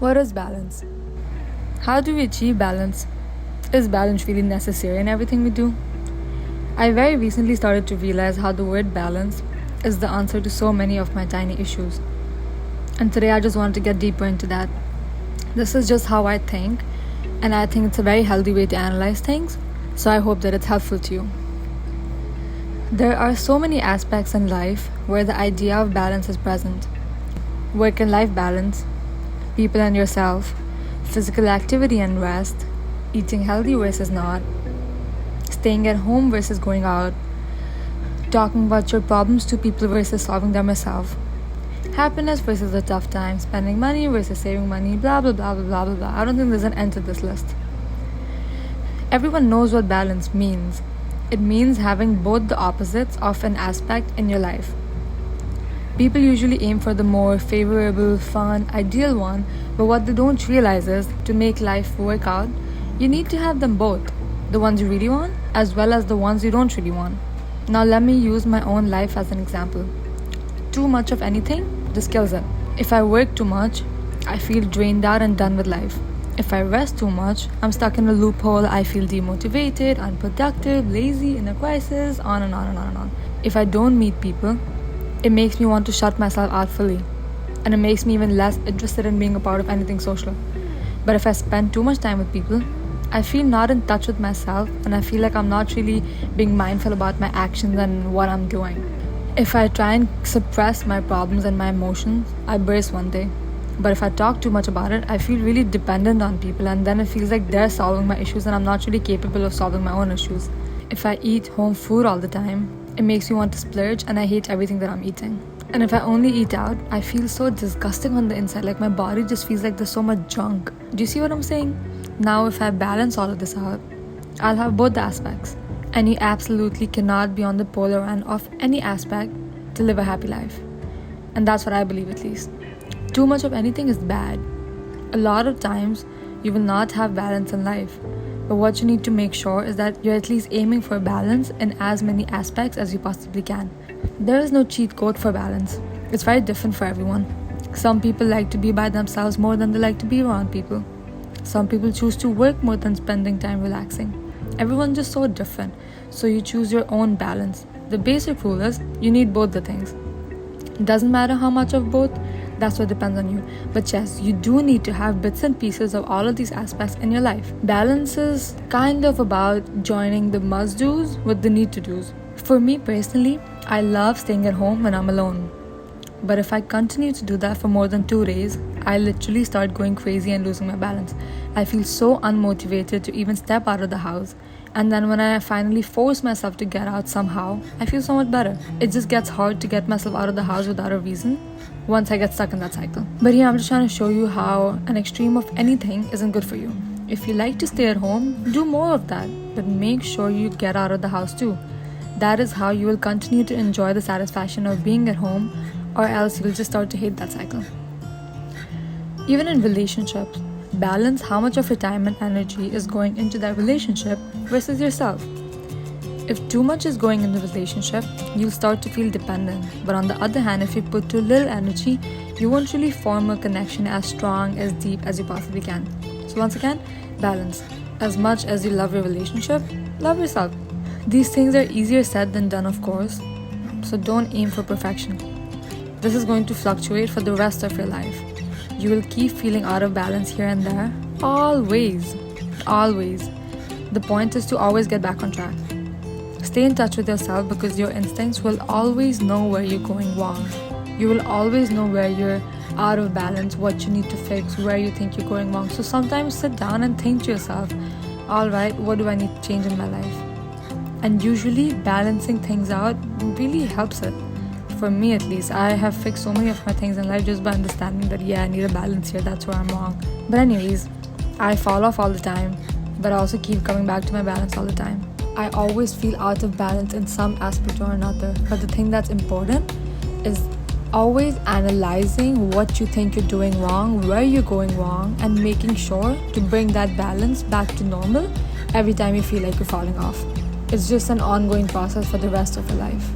What is balance? How do we achieve balance? Is balance really necessary in everything we do? I very recently started to realize how the word balance is the answer to so many of my tiny issues. And today I just wanted to get deeper into that. This is just how I think, and I think it's a very healthy way to analyze things, so I hope that it's helpful to you. There are so many aspects in life where the idea of balance is present. Work and life balance, people and yourself, physical activity and rest, eating healthy versus not, staying at home versus going out, talking about your problems to people versus solving them yourself, happiness versus a tough time, spending money versus saving money, blah blah blah blah blah blah blah. I don't think there's an end to this list. Everyone knows what balance means. It means having both the opposites of an aspect in your life. People usually aim for the more favorable, fun, ideal one, but what they don't realize is to make life work out, you need to have them both, the ones you really want as well as the ones you don't really want. Now let me use my own life as an example. Too much of anything just kills it. If I work too much, I feel drained out and done with life. If I rest too much, I'm stuck in a loophole. I feel demotivated, unproductive, lazy, in a crisis, on and on and on and on. If I don't meet people, it makes me want to shut myself out fully, and it makes me even less interested in being a part of anything social. But if I spend too much time with people, I feel not in touch with myself, and I feel like I'm not really being mindful about my actions and what I'm doing. If I try and suppress my problems and my emotions, I burst one day. But if I talk too much about it, I feel really dependent on people, and then it feels like they're solving my issues and I'm not really capable of solving my own issues. If I eat home food all the time, it makes me want to splurge and I hate everything that I'm eating. And if I only eat out, I feel so disgusting on the inside, like my body just feels like there's so much junk. Do you see what I'm saying? Now if I balance all of this out, I'll have both the aspects. And you absolutely cannot be on the polar end of any aspect to live a happy life. And that's what I believe, at least. Too much of anything is bad. A lot of times, you will not have balance in life. But what you need to make sure is that you're at least aiming for balance in as many aspects as you possibly can. There is no cheat code for balance. It's very different for everyone. Some people like to be by themselves more than they like to be around people. Some people choose to work more than spending time relaxing. Everyone's just so different. So you choose your own balance. The basic rule is you need both the things. It doesn't matter how much of both. That's what depends on you. But yes, you do need to have bits and pieces of all of these aspects in your life. Balance is kind of about joining the must-dos with the need-to-dos. For me personally, I love staying at home when I'm alone. But if I continue to do that for more than 2 days, I literally start going crazy and losing my balance. I feel so unmotivated to even step out of the house. And then when I finally force myself to get out somehow, I feel so much better. It just gets hard to get myself out of the house without a reason once I get stuck in that cycle. But here I'm just trying to show you how an extreme of anything isn't good for you. If you like to stay at home, do more of that. But make sure you get out of the house too. That is how you will continue to enjoy the satisfaction of being at home, or else you will just start to hate that cycle. Even in relationships, balance how much of your time and energy is going into that relationship versus yourself. If too much is going in the relationship, you'll start to feel dependent. But on the other hand, if you put too little energy, you won't really form a connection as strong, as deep as you possibly can. So once again, balance. As much as you love your relationship, love yourself. These things are easier said than done, of course. So don't aim for perfection. This is going to fluctuate for the rest of your life. You will keep feeling out of balance here and there. Always. Always. The point is to always get back on track. Stay in touch with yourself because your instincts will always know where you're going wrong. You will always know where you're out of balance, what you need to fix, where you think you're going wrong. So sometimes sit down and think to yourself, alright, what do I need to change in my life? And usually balancing things out really helps it. For me at least, I have fixed so many of my things in life just by understanding that I need a balance here, that's where I'm wrong. But anyways, I fall off all the time, but I also keep coming back to my balance all the time. I always feel out of balance in some aspect or another, but the thing that's important is always analyzing what you think you're doing wrong, where you're going wrong, and making sure to bring that balance back to normal every time you feel like you're falling off. It's just an ongoing process for the rest of your life.